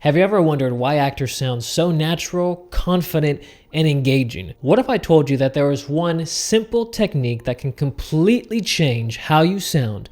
Have you ever wondered why actors sound so natural, confident, and engaging? What if I told you that there is one simple technique that can completely change how you sound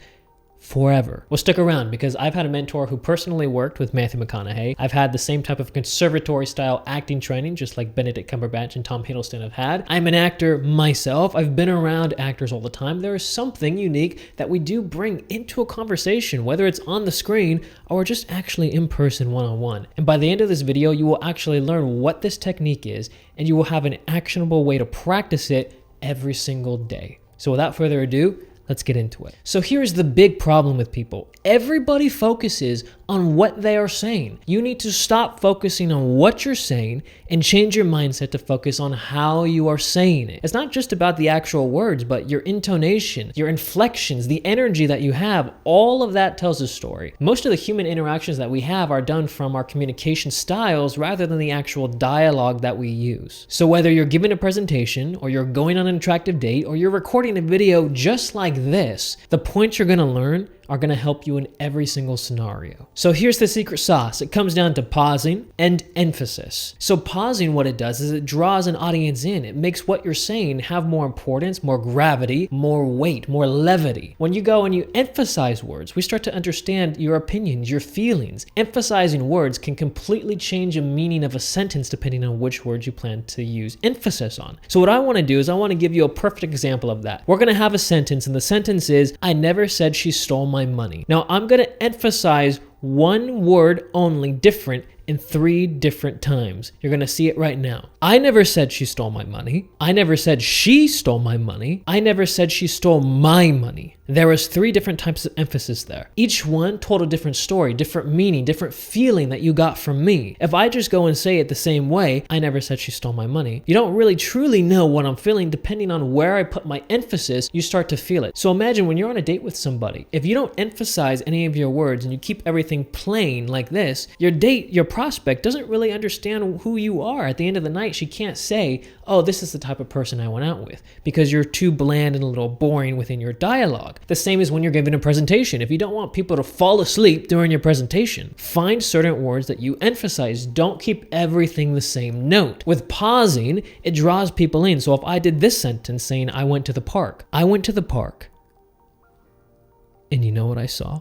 forever? Well, stick around, because I've had a mentor who personally worked with Matthew McConaughey. I've had the same type of conservatory style acting training, just like Benedict Cumberbatch and Tom Hiddleston have had. I'm an actor myself. I've been around actors all the time. There is something unique that we do bring into a conversation, whether it's on the screen or just actually in person one-on-one. And by the end of this video, you will actually learn what this technique is, and you will have an actionable way to practice it every single day. So without further ado, let's get into it. So here's the big problem with people. Everybody focuses on what they are saying. You need to stop focusing on what you're saying and change your mindset to focus on how you are saying it. It's not just about the actual words, but your intonation, your inflections, the energy that you have. All of that tells a story. Most of the human interactions that we have are done from our communication styles rather than the actual dialogue that we use. So whether you're giving a presentation, or you're going on an attractive date, or you're recording a video just like this, the points you're going to learn are going to help you in every single scenario. So here's the secret sauce. It comes down to pausing and emphasis. So pausing, what it does is it draws an audience in. It makes what you're saying have more importance, more gravity, more weight, more levity. When you go and you emphasize words, we start to understand your opinions, your feelings. Emphasizing words can completely change the meaning of a sentence depending on which words you plan to use emphasis on. So what I want to do is I want to give you a perfect example of that. We're going to have a sentence, and the sentence is, "I never said she stole my money." Now, I'm going to emphasize one word only different in 3 different times. You're going to see it right now. I never said she stole my money. I never said she stole my money. I never said she stole my money. There was 3 different types of emphasis there. Each one told a different story, different meaning, different feeling that you got from me. If I just go and say it the same way, I never said she stole my money, you don't really truly know what I'm feeling. Depending on where I put my emphasis, you start to feel it. So imagine when you're on a date with somebody, if you don't emphasize any of your words and you keep everything plain like this, your date, your prospect doesn't really understand who you are. At the end of the night, she can't say, "Oh, this is the type of person I went out with," because you're too bland and a little boring within your dialogue. The same as when you're giving a presentation. If you don't want people to fall asleep during your presentation, find certain words that you emphasize. Don't keep everything the same note. With pausing, it draws people in. So if I did this sentence saying, "I went to the park," I went to the park, and you know what I saw?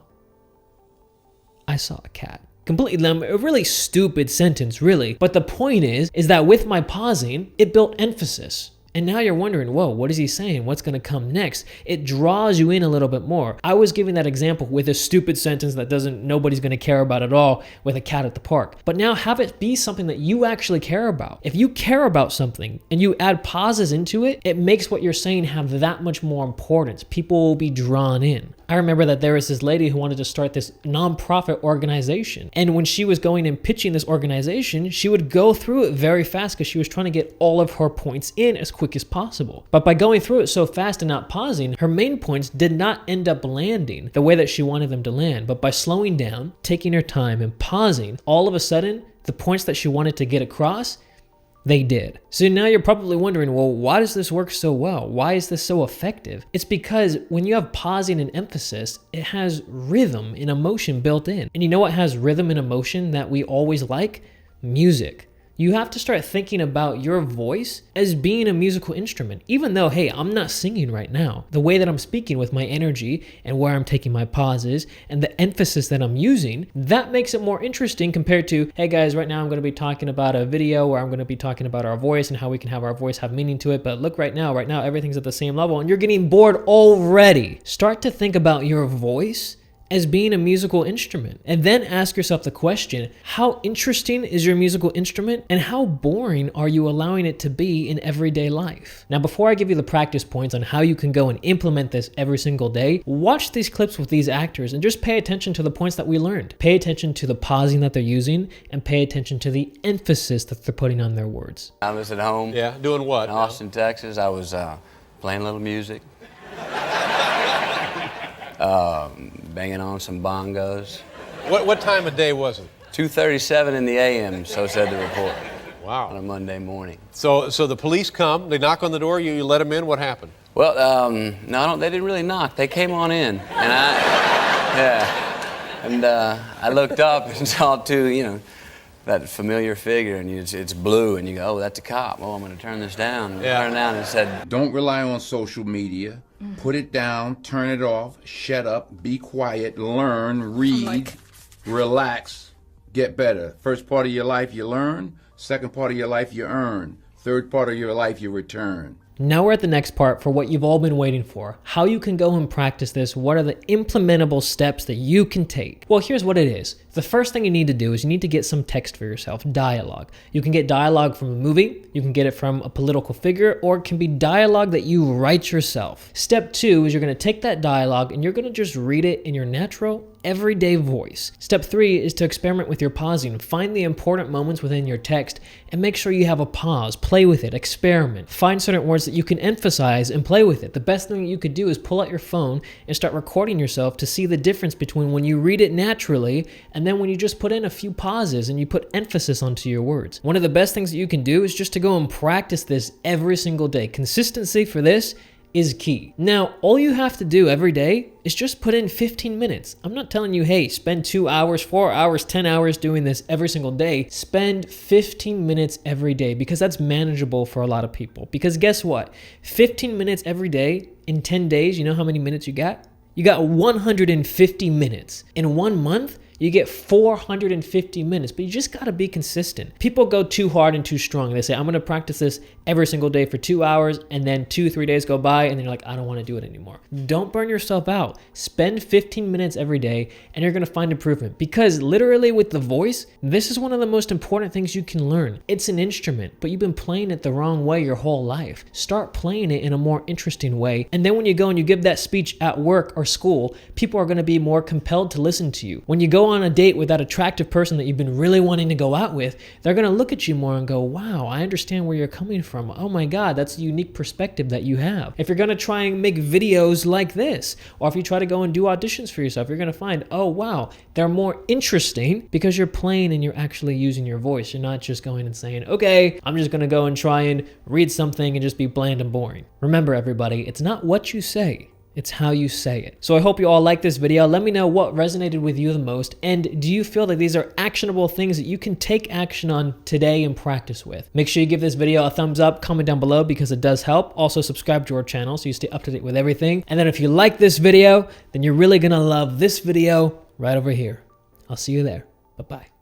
I saw a cat. Completely, a really stupid sentence, really. But the point is that with my pausing, it built emphasis. And now you're wondering, whoa, what is he saying? What's going to come next? It draws you in a little bit more. I was giving that example with a stupid sentence that nobody's going to care about at all, with a cat at the park. But now have it be something that you actually care about. If you care about something and you add pauses into it, it makes what you're saying have that much more importance. People will be drawn in. I remember that there was this lady who wanted to start this nonprofit organization. And when she was going and pitching this organization, she would go through it very fast because she was trying to get all of her points in as quick as possible. But by going through it so fast and not pausing, her main points did not end up landing the way that she wanted them to land. But by slowing down, taking her time, and pausing, all of a sudden, the points that she wanted to get across, they did. So now you're probably wondering, well, why does this work so well? Why is this so effective? It's because when you have pausing and emphasis, it has rhythm and emotion built in. And you know what has rhythm and emotion that we always like? Music. You have to start thinking about your voice as being a musical instrument. Even though, hey, I'm not singing right now. The way that I'm speaking with my energy and where I'm taking my pauses and the emphasis that I'm using, that makes it more interesting compared to, hey guys, right now I'm going to be talking about a video where I'm going to be talking about our voice and how we can have our voice have meaning to it. But look, right now everything's at the same level and you're getting bored already. Start to think about your voice as being a musical instrument. And then ask yourself the question, how interesting is your musical instrument and how boring are you allowing it to be in everyday life? Now, before I give you the practice points on how you can go and implement this every single day, watch these clips with these actors and just pay attention to the points that we learned. Pay attention to the pausing that they're using and pay attention to the emphasis that they're putting on their words. I was at home. Yeah, doing what? In Austin, Texas. I was playing a little music. Banging on some bongos. What time of day was it? 2:37 in the a.m., so said the report. Wow. On a Monday morning. So the police come, they knock on the door, you let them in, what happened? Well, no, they didn't really knock. They came on in, and I looked up and saw two that familiar figure, and it's blue, and you go, oh, that's a cop. Oh, I'm going to turn this down. Yeah. Turn it down, and it said, Don't rely on social media. Put it down, turn it off, shut up, be quiet, learn, read, relax, get better. First part of your life you learn, second part of your life you earn, third part of your life you return. Now we're at the next part for what you've all been waiting for. How you can go and practice this. What are the implementable steps that you can take? Well, here's what it is. The first thing you need to do is you need to get some text for yourself, dialogue. You can get dialogue from a movie, you can get it from a political figure, or it can be dialogue that you write yourself. Step 2 is you're going to take that dialogue and you're going to just read it in your natural, everyday voice. Step 3 is to experiment with your pausing. Find the important moments within your text and make sure you have a pause. Play with it, experiment. Find certain words that you can emphasize and play with it. The best thing you could do is pull out your phone and start recording yourself to see the difference between when you read it naturally and then when you just put in a few pauses and you put emphasis onto your words. One of the best things that you can do is just to go and practice this every single day. Consistency for this is key. Now, all you have to do every day is just put in 15 minutes. I'm not telling you, hey, spend 2 hours, 4 hours, 10 hours doing this every single day. Spend 15 minutes every day because that's manageable for a lot of people. Because guess what? 15 minutes every day in 10 days, you know how many minutes you got? You got 150 minutes. In 1 month, you get 450 minutes, but you just gotta be consistent. People go too hard and too strong. They say, I'm gonna practice this every single day for 2 hours, and then 2-3 days go by, and they're like, I don't wanna do it anymore. Don't burn yourself out. Spend 15 minutes every day, and you're gonna find improvement. Because literally with the voice, this is one of the most important things you can learn. It's an instrument, but you've been playing it the wrong way your whole life. Start playing it in a more interesting way, and then when you go and you give that speech at work or school, people are gonna be more compelled to listen to you. When you go on a date with that attractive person that you've been really wanting to go out with, they're going to look at you more and go, wow, I understand where you're coming from. Oh my God, that's a unique perspective that you have. If you're going to try and make videos like this, or if you try to go and do auditions for yourself, you're going to find, oh wow, they're more interesting because you're playing and you're actually using your voice. You're not just going and saying, okay, I'm just going to go and try and read something and just be bland and boring. Remember everybody, it's not what you say, it's how you say it. So I hope you all like this video. Let me know what resonated with you the most. And do you feel that these are actionable things that you can take action on today and practice with? Make sure you give this video a thumbs up, comment down below because it does help. Also subscribe to our channel so you stay up to date with everything. And then if you like this video, then you're really gonna love this video right over here. I'll see you there. Bye-bye.